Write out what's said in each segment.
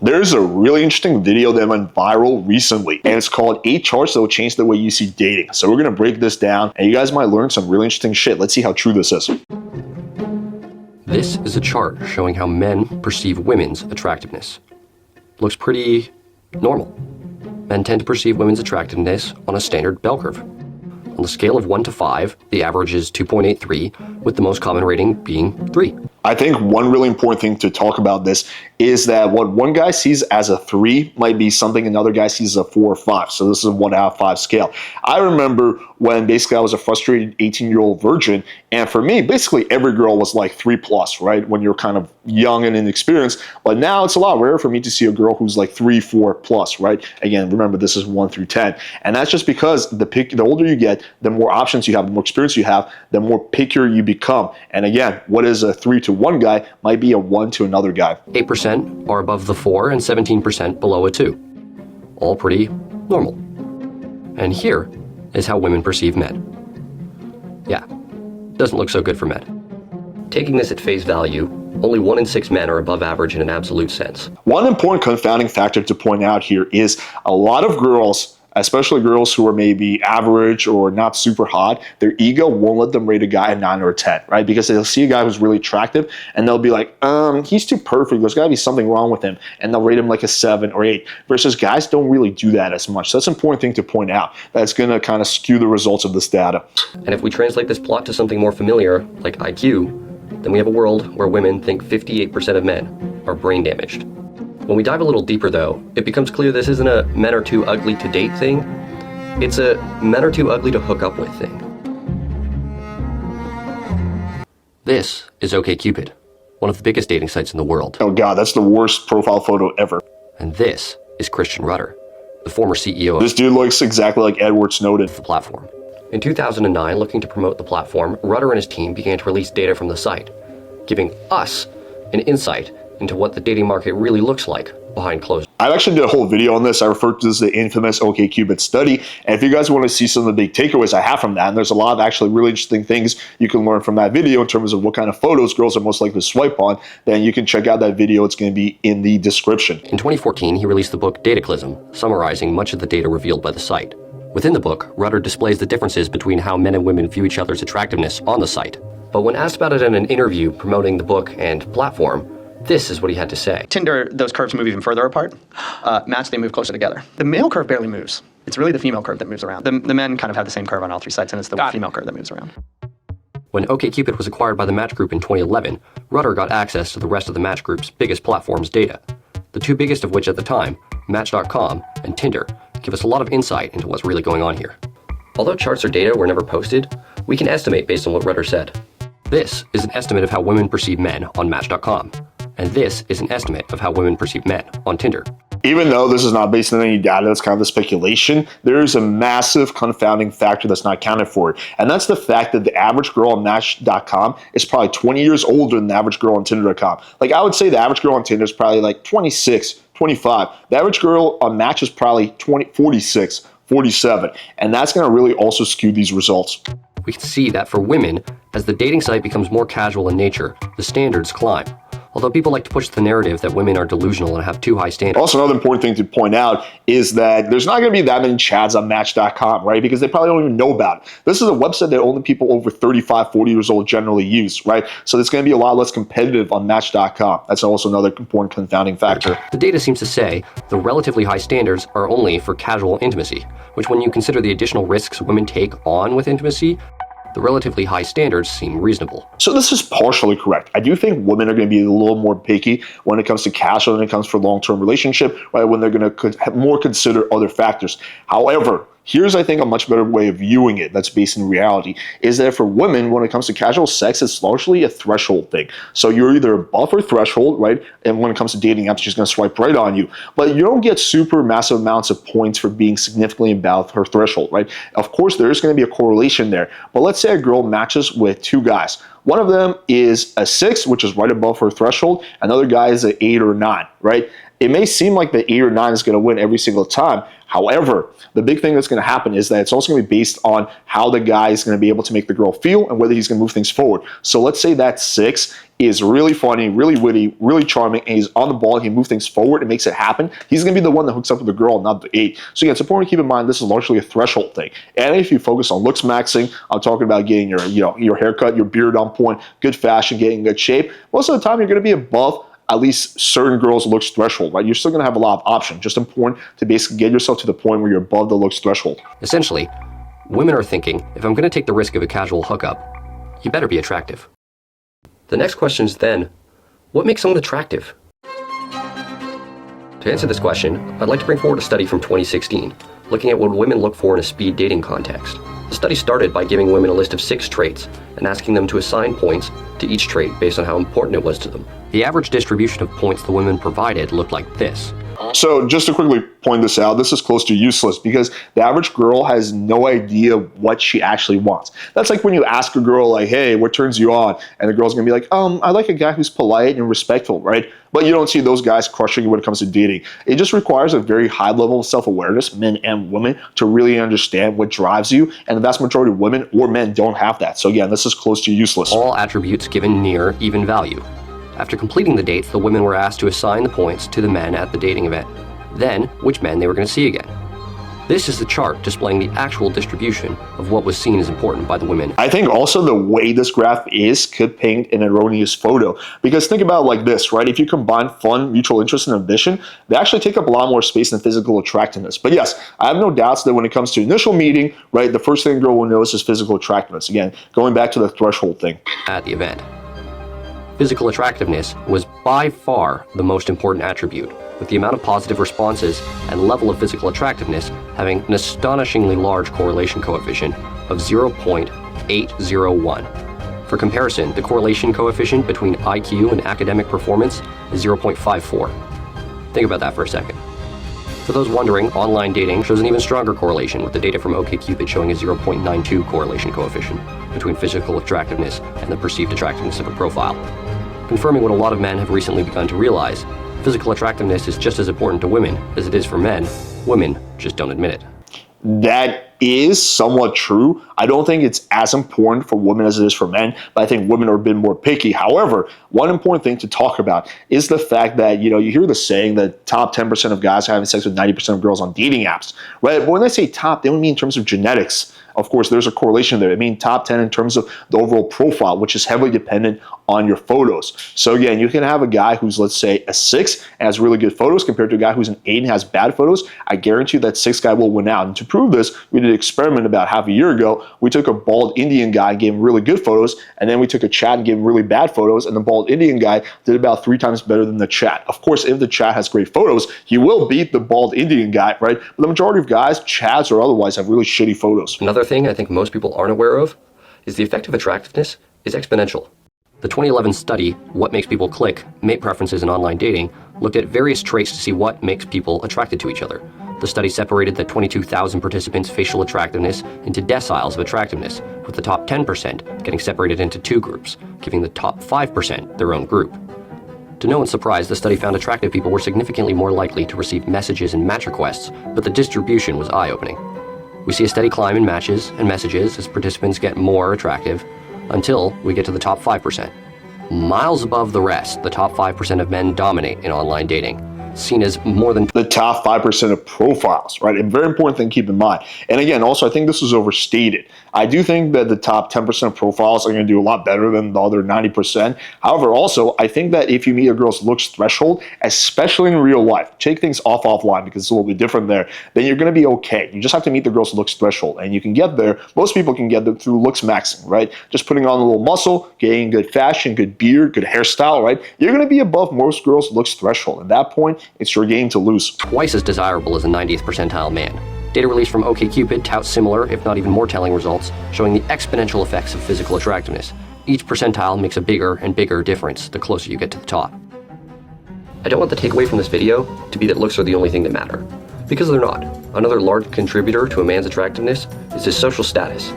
There's a really interesting video that went viral recently, and it's called 8 Charts That Will Change the Way You See Dating. So we're going to break this down, and you guys might learn some really interesting shit. Let's see how true this is. This is a chart showing how men perceive women's attractiveness. Looks pretty normal. Men tend to perceive women's attractiveness on a standard bell curve. On the scale of 1 to 5, the average is 2.83, with the most common rating being 3. I think one really important thing to talk about this is that what one guy sees as a 3 might be something another guy sees as a 4 or 5. So this is a 1 out of 5 scale. I remember when basically I was a frustrated 18-year-old virgin, and for me, basically every girl was like 3+, right? When you're kind of young and inexperienced. But now it's a lot rarer for me to see a girl who's like 3, 4+, right? Again, remember this is 1 through 10. And that's just because the older you get, the more options you have, the more experience you have, the more pickier you become. And again, what is a 3 to one guy might be a 1 to another guy. 8% are above the 4 and 17% below a 2. All pretty normal. And here is how women perceive men. Yeah, doesn't look so good for men. Taking this at face value, only 1 in 6 men are above average in an absolute sense. One important confounding factor to point out here is a lot of girls, especially girls who are maybe average or not super hot, their ego won't let them rate a guy a 9 or a 10, right? Because they'll see a guy who's really attractive and they'll be like, he's too perfect. There's gotta be something wrong with him. And they'll rate him like a 7 or 8. Versus guys don't really do that as much. So that's an important thing to point out. That's gonna kind of skew the results of this data. And if we translate this plot to something more familiar, like IQ, then we have a world where women think 58% of men are brain damaged. When we dive a little deeper, though, it becomes clear this isn't a men are too ugly to date thing. It's a men are too ugly to hook up with thing. This is OkCupid, one of the biggest dating sites in the world. Oh God, that's the worst profile photo ever. And this is Christian Rudder, the former CEO of this dude looks exactly like Edward Snowden. The platform. In 2009, looking to promote the platform, Rudder and his team began to release data from the site, giving us an insight into what the dating market really looks like behind closed. I actually did a whole video on this. I referred to this as the infamous OkCupid study. And if you guys want to see some of the big takeaways I have from that, and there's a lot of actually really interesting things you can learn from that video in terms of what kind of photos girls are most likely to swipe on, then you can check out that video. It's going to be in the description. In 2014, he released the book Dataclysm, summarizing much of the data revealed by the site. Within the book, Rudder displays the differences between how men and women view each other's attractiveness on the site. But when asked about it in an interview promoting the book and platform, this is what he had to say. Tinder, those curves move even further apart. Match, they move closer together. The male curve barely moves. It's really the female curve that moves around. The men kind of have the same curve on all 3 sites, and it's the female curve that moves around. When OkCupid was acquired by the Match Group in 2011, Rudder got access to the rest of the Match Group's biggest platforms' data. The 2 biggest of which at the time, Match.com and Tinder, give us a lot of insight into what's really going on here. Although charts or data were never posted, we can estimate based on what Rudder said. This is an estimate of how women perceive men on Match.com. And this is an estimate of how women perceive men on Tinder. Even though this is not based on any data, that's kind of a speculation, there is a massive confounding factor that's not accounted for. And that's the fact that the average girl on Match.com is probably 20 years older than the average girl on Tinder.com. Like, I would say the average girl on Tinder is probably like 26, 25. The average girl on Match is probably 46, 47. And that's going to really also skew these results. We can see that for women, as the dating site becomes more casual in nature, the standards climb. Although people like to push the narrative that women are delusional and have too high standards. Also, another important thing to point out is that there's not going to be that many chads on Match.com, right? Because they probably don't even know about it. This is a website that only people over 35, 40 years old generally use, right? So it's going to be a lot less competitive on Match.com. That's also another important confounding factor. The data seems to say the relatively high standards are only for casual intimacy, which when you consider the additional risks women take on with intimacy, the relatively high standards seem reasonable. So this is partially correct. I do think women are going to be a little more picky when it comes to casual than it comes for long-term relationship, right? When they're going to more consider other factors. However, here's, I think, a much better way of viewing it that's based in reality, is that for women, when it comes to casual sex, it's largely a threshold thing. So you're either above her threshold, right? And when it comes to dating apps, she's going to swipe right on you. But you don't get super massive amounts of points for being significantly above her threshold, right? Of course, there's going to be a correlation there. But let's say a girl matches with 2 guys. One of them is a 6, which is right above her threshold. Another guy is an 8 or 9, right? it may seem like the 8 or 9 is going to win every single time. However, the big thing that's going to happen is that it's also going to be based on how the guy is going to be able to make the girl feel and whether he's going to move things forward. So let's say that 6 is really funny, really witty, really charming, and he's on the ball, he moves things forward and makes it happen. He's going to be the one that hooks up with the girl, not the 8. So again, it's important to keep in mind this is largely a threshold thing. And if you focus on looks maxing, I'm talking about getting your haircut, your beard on point, good fashion, getting in good shape. Most of the time, you're going to be above at least certain girls' looks threshold, right? You're still going to have a lot of options. Just important to basically get yourself to the point where you're above the looks threshold. Essentially, women are thinking, if I'm going to take the risk of a casual hookup, you better be attractive. The next question is then, what makes someone attractive? To answer this question, I'd like to bring forward a study from 2016, looking at what women look for in a speed dating context. The study started by giving women a list of 6 traits and asking them to assign points to each trait based on how important it was to them. The average distribution of points the women provided looked like this. So just to quickly point this out, this is close to useless because the average girl has no idea what she actually wants. That's like when you ask a girl, like, hey, what turns you on? And the girl's going to be like, I like a guy who's polite and respectful, right? But you don't see those guys crushing you when it comes to dating. It just requires a very high level of self-awareness, men and women, to really understand what drives you. And the vast majority of women or men don't have that. So again, this is close to useless. All attributes given near even value. After completing the dates, the women were asked to assign the points to the men at the dating event, then which men they were going to see again. This is the chart displaying the actual distribution of what was seen as important by the women. I think also the way this graph is could paint an erroneous photo. Because think about it like this, right? If you combine fun, mutual interest, and ambition, they actually take up a lot more space than physical attractiveness. But yes, I have no doubts that when it comes to initial meeting, right, the first thing a girl will notice is physical attractiveness. Again, going back to the threshold thing. At the event. Physical attractiveness was by far the most important attribute, with the amount of positive responses and level of physical attractiveness having an astonishingly large correlation coefficient of 0.801. For comparison, the correlation coefficient between IQ and academic performance is 0.54. Think about that for a second. For those wondering, online dating shows an even stronger correlation, with the data from OkCupid showing a 0.92 correlation coefficient between physical attractiveness and the perceived attractiveness of a profile. Confirming what a lot of men have recently begun to realize, physical attractiveness is just as important to women as it is for men. Women just don't admit it. That is somewhat true. I don't think it's as important for women as it is for men, but I think women are a bit more picky. However, one important thing to talk about is the fact that, you hear the saying that top 10% of guys are having sex with 90% of girls on dating apps, right? But when they say top, they don't mean in terms of genetics. Of course, there's a correlation there. I mean top 10 in terms of the overall profile, which is heavily dependent on your photos. So again, you can have a guy who's, let's say, a 6 and has really good photos compared to a guy who's an 8 and has bad photos. I guarantee you that 6 guy will win out. And to prove this, we did an experiment about half a year ago. We took a bald Indian guy and gave him really good photos, and then we took a Chad and gave him really bad photos, and the bald Indian guy did about 3 times better than the Chad. Of course, if the Chad has great photos, he will beat the bald Indian guy, right? But the majority of guys, Chads or otherwise, have really shitty photos. Another thing I think most people aren't aware of is the effect of attractiveness is exponential. The 2011 study, What Makes People Click, Mate Preferences in Online Dating, looked at various traits to see what makes people attracted to each other. The study separated the 22,000 participants' facial attractiveness into deciles of attractiveness, with the top 10% getting separated into 2 groups, giving the top 5% their own group. To no one's surprise, the study found attractive people were significantly more likely to receive messages and match requests, but the distribution was eye-opening. We see a steady climb in matches and messages as participants get more attractive, until we get to the top 5%. Miles above the rest, the top 5% of men dominate in online dating, seen as more than the top 5% of profiles, right? A very important thing to keep in mind. And again, also, I think this was overstated. I do think that the top 10% of profiles are going to do a lot better than the other 90%. However, also, I think that if you meet a girl's looks threshold, especially in real life, take things offline because it's a little bit different there, then you're going to be okay. You just have to meet the girl's looks threshold, and you can get there. Most people can get there through looks maxing, right? Just putting on a little muscle, getting good fashion, good beard, good hairstyle, right? You're going to be above most girls' looks threshold. At that point, it's your game to lose. Twice as desirable as a 90th percentile man. Data released from OkCupid touts similar, if not even more telling results, showing the exponential effects of physical attractiveness. Each percentile makes a bigger and bigger difference the closer you get to the top. I don't want the takeaway from this video to be that looks are the only thing that matter, because they're not. Another large contributor to a man's attractiveness is his social status.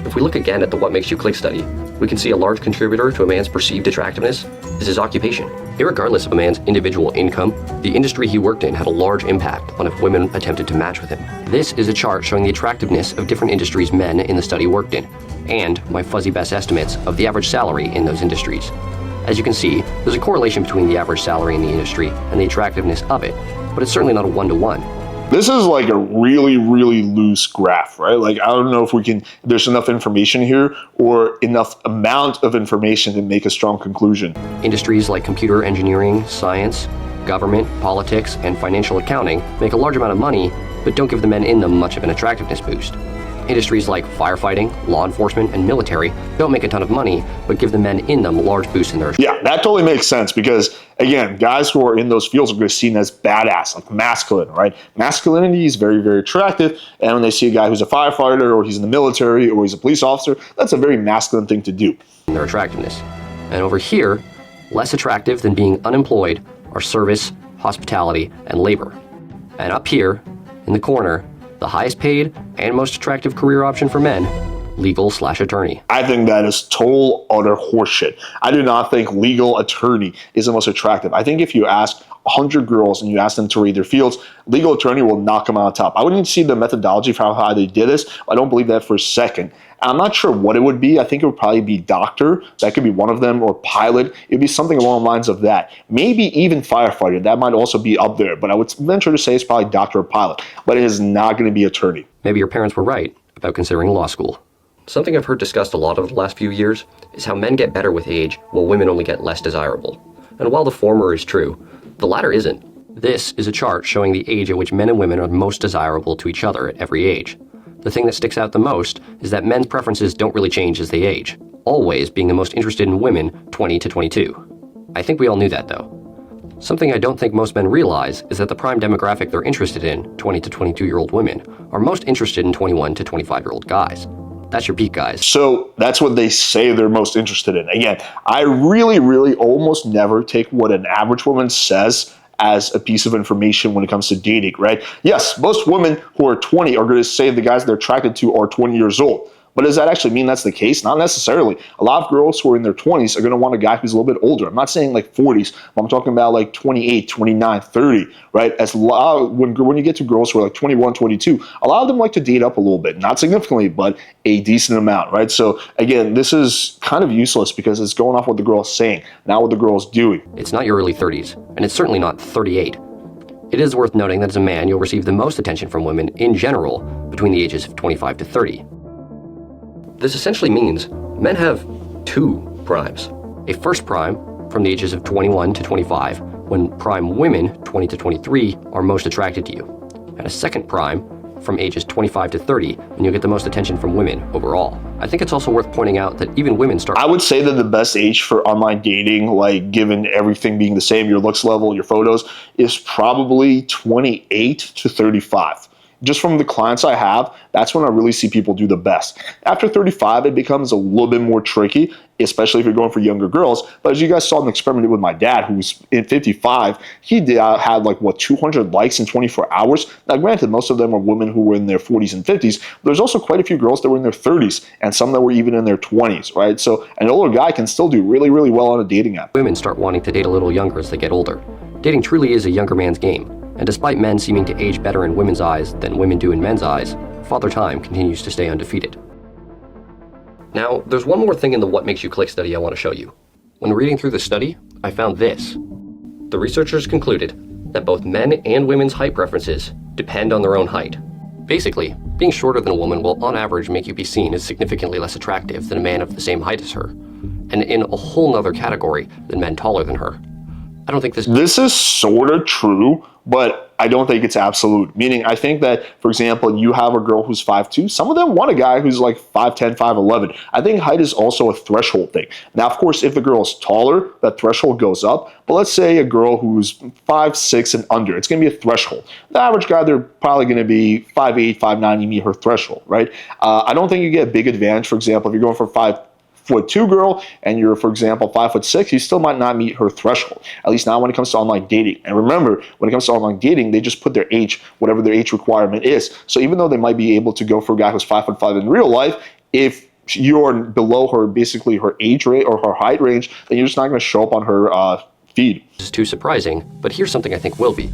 If we look again at the What Makes You Click study, we can see a large contributor to a man's perceived attractiveness is his occupation. Irregardless of a man's individual income, the industry he worked in had a large impact on if women attempted to match with him. This is a chart showing the attractiveness of different industries men in the study worked in, and my fuzzy best estimates of the average salary in those industries. As you can see, there's a correlation between the average salary in the industry and the attractiveness of it, but it's certainly not a one-to-one. This is like a really, really loose graph, right? Like, I don't know if there's enough information here or enough amount of information to make a strong conclusion. Industries like computer engineering, science, government, politics, and financial accounting make a large amount of money, but don't give the men in them much of an attractiveness boost. Industries like firefighting, law enforcement, and military don't make a ton of money, but give the men in them large boosts in their... Yeah, that totally makes sense because, again, guys who are in those fields are going to be seen as badass, like masculine, right? Masculinity is very, very attractive, and when they see a guy who's a firefighter or he's in the military or he's a police officer, that's a very masculine thing to do. Their attractiveness. And over here, less attractive than being unemployed are service, hospitality, and labor. And up here, in the corner, the highest paid and most attractive career option for men, legal/attorney. I think that is total utter horseshit. I do not think legal attorney is the most attractive. I think if you ask 100 girls and you ask them to rate their fields, legal attorney will knock them out on top. I wouldn't see the methodology for how high they did this. I don't believe that for a second. I'm not sure what it would be. I think it would probably be doctor. That could be one of them, or pilot. It would be something along the lines of that. Maybe even firefighter. That might also be up there. But I would venture to say it's probably doctor or pilot. But it is not going to be attorney. Maybe your parents were right about considering law school. Something I've heard discussed a lot over the last few years is how men get better with age while women only get less desirable. And while the former is true, the latter isn't. This is a chart showing the age at which men and women are most desirable to each other at every age. The thing that sticks out the most is that men's preferences don't really change as they age, always being the most interested in women 20 to 22. I think we all knew that though. Something I don't think most men realize is that the prime demographic they're interested in, 20 to 22-year-old women, are most interested in 21 to 25-year-old guys. That's your peak, guys. So that's what they say they're most interested in. Again, I really almost never take what an average woman says as a piece of information when it comes to dating, right? Yes, most women who are 20 are going to say the guys they're attracted to are 20 years old. But does that actually mean that's the case? Not necessarily. A lot of girls who are in their 20s are going to want a guy who's a little bit older. I'm not saying like 40s, but I'm talking about like 28, 29, 30, right? When you get to girls who are like 21, 22, a lot of them like to date up a little bit. Not significantly, but a decent amount, right? So again, this is kind of useless because it's going off what the girl's saying, not what the girl's doing. It's not your early 30s, and it's certainly not 38. It is worth noting that as a man, you'll receive the most attention from women in general between the ages of 25 to 30. This essentially means men have two primes. A first prime from the ages of 21 to 25, when prime women, 20 to 23, are most attracted to you. And a second prime from ages 25 to 30, when you'll get the most attention from women overall. I think it's also worth pointing out that even women start... I would say that the best age for online dating, like given everything being the same, your looks level, your photos, is probably 28 to 35. Just from the clients I have, that's when I really see people do the best. After 35, it becomes a little bit more tricky, especially if you're going for younger girls. But as you guys saw in the experiment with my dad, who's in 55, he had like, 200 likes in 24 hours. Now, granted, most of them are women who were in their 40s and 50s. But there's also quite a few girls that were in their 30s and some that were even in their 20s, right? So an older guy can still do really well on a dating app. Women start wanting to date a little younger as they get older. Dating truly is a younger man's game. And despite men seeming to age better in women's eyes than women do in men's eyes, Father Time continues to stay undefeated. Now, there's one more thing in the What Makes You Click study I want to show you. When reading through the study, I found this. The researchers concluded that both men and women's height preferences depend on their own height. Basically, being shorter than a woman will on average make you be seen as significantly less attractive than a man of the same height as her, and in a whole nother category than men taller than her. I don't think this is sort of true, but I don't think it's absolute. Meaning, I think that, for example, you have a girl who's 5'2". Some of them want a guy who's like 5'10", 5'11". I think height is also a threshold thing. Now, of course, if the girl is taller, that threshold goes up. But let's say a girl who's 5'6" and under, it's going to be a threshold. The average guy, they're probably going to be 5'8", 5'9", you meet her threshold, right? I don't think you get a big advantage. For example, if you're going for 5'2" girl and you're, for example, 5'6", you still might not meet her threshold. At least not when it comes to online dating. And remember, when it comes to online dating, they just put their age, whatever their age requirement is. So even though they might be able to go for a guy who's 5'5" in real life, if you're below her, basically her age rate or her height range, then you're just not going to show up on her feed. This is too surprising, but here's something I think will be.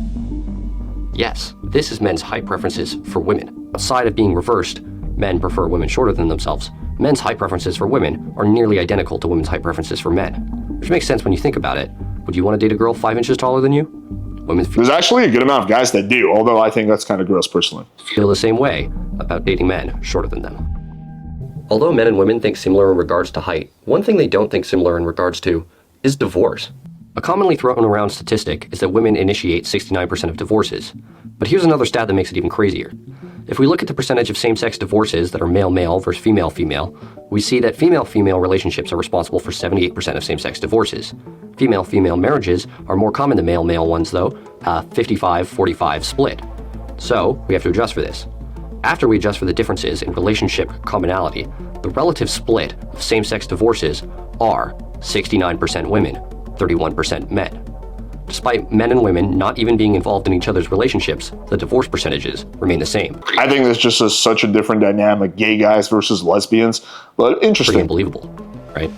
Yes, this is men's height preferences for women. Aside of being reversed, men prefer women shorter than themselves. Men's height preferences for women are nearly identical to women's height preferences for men, which makes sense when you think about it. Would you want to date a girl 5 inches taller than you? There's actually a good amount of guys that do, although I think that's kind of gross personally. Feel the same way about dating men shorter than them. Although men and women think similar in regards to height, one thing they don't think similar in regards to is divorce. A commonly thrown around statistic is that women initiate 69% of divorces. But here's another stat that makes it even crazier. If we look at the percentage of same-sex divorces that are male-male versus female-female, we see that female-female relationships are responsible for 78% of same-sex divorces. Female-female marriages are more common than male-male ones though, 55-45 split. So, we have to adjust for this. After we adjust for the differences in relationship commonality, the relative split of same-sex divorces are 69% women, 31% men. Despite men and women not even being involved in each other's relationships, the divorce percentages remain the same. I think there's just such a different dynamic, gay guys versus lesbians, but interesting. Pretty unbelievable, right?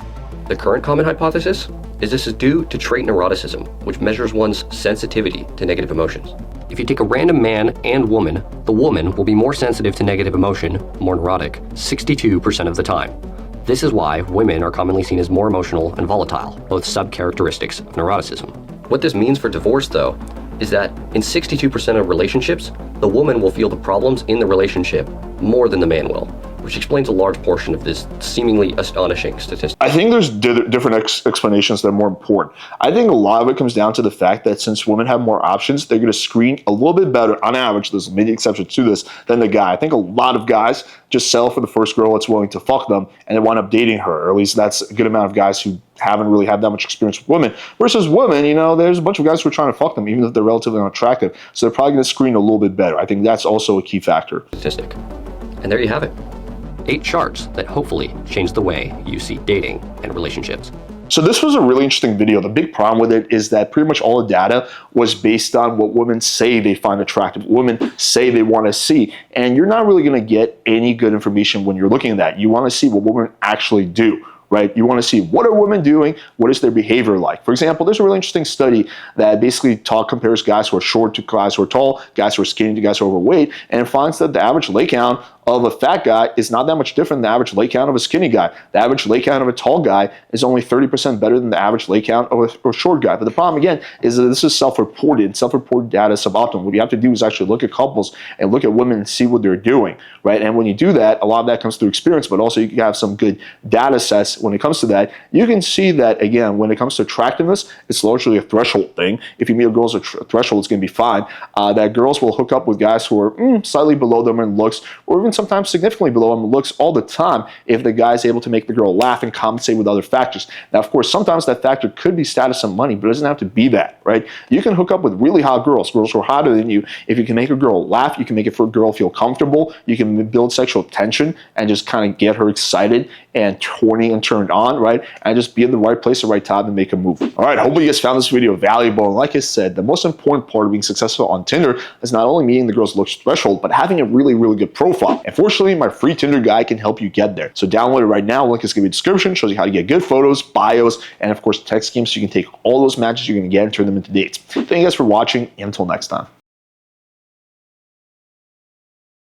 The current common hypothesis is this is due to trait neuroticism, which measures one's sensitivity to negative emotions. If you take a random man and woman, the woman will be more sensitive to negative emotion, more neurotic, 62% of the time. This is why women are commonly seen as more emotional and volatile, both sub-characteristics of neuroticism. What this means for divorce, though, is that in 62% of relationships, the woman will feel the problems in the relationship more than the man will, which explains a large portion of this seemingly astonishing statistic. I think there's different explanations that are more important. I think a lot of it comes down to the fact that since women have more options, they're going to screen a little bit better, on average, there's many exceptions to this, than the guy. I think a lot of guys just settle for the first girl that's willing to fuck them and they wind up dating her, or at least that's a good amount of guys who haven't really had that much experience with women. Versus women, there's a bunch of guys who are trying to fuck them, even if they're relatively unattractive. So they're probably going to screen a little bit better. I think that's also a key factor. Statistic. And there you have it. 8 charts that hopefully change the way you see dating and relationships. So this was a really interesting video. The big problem with it is that pretty much all the data was based on what women say they find attractive, what women say they want to see. And you're not really going to get any good information when you're looking at that. You want to see what women actually do. Right? You want to see what are women doing, what is their behavior like. For example, there's a really interesting study that basically compares guys who are short to guys who are tall, guys who are skinny to guys who are overweight, and it finds that the average leg count of a fat guy is not that much different than the average leg count of a skinny guy. The average leg count of a tall guy is only 30% better than the average leg count of a short guy. But the problem, again, is that this is self-reported. Self-reported data is suboptimal. What you have to do is actually look at couples and look at women and see what they're doing, right? And when you do that, a lot of that comes through experience, but also you can have some good data sets when it comes to that. You can see that, again, when it comes to attractiveness, it's largely a threshold thing. If you meet a girl's threshold, it's going to be fine. That girls will hook up with guys who are slightly below them in looks, or even sometimes significantly below them in looks all the time if the guy is able to make the girl laugh and compensate with other factors. Now, of course, sometimes that factor could be status and money, but it doesn't have to be that, right? You can hook up with really hot girls who are hotter than you. If you can make a girl laugh, you can make it for a girl feel comfortable, you can build sexual tension and just kind of get her excited and horny and turned on, right? And just be in the right place at the right time and make a move. All right, hopefully you guys found this video valuable. And like I said, the most important part of being successful on Tinder is not only meeting the girl's looks threshold, but having a really, really good profile. And fortunately, my free Tinder guide can help you get there. So download it right now. Link is going to be in the description. Shows you how to get good photos, bios, and of course, text schemes so you can take all those matches you're going to get and turn them into dates. Thank you guys for watching, and until next time.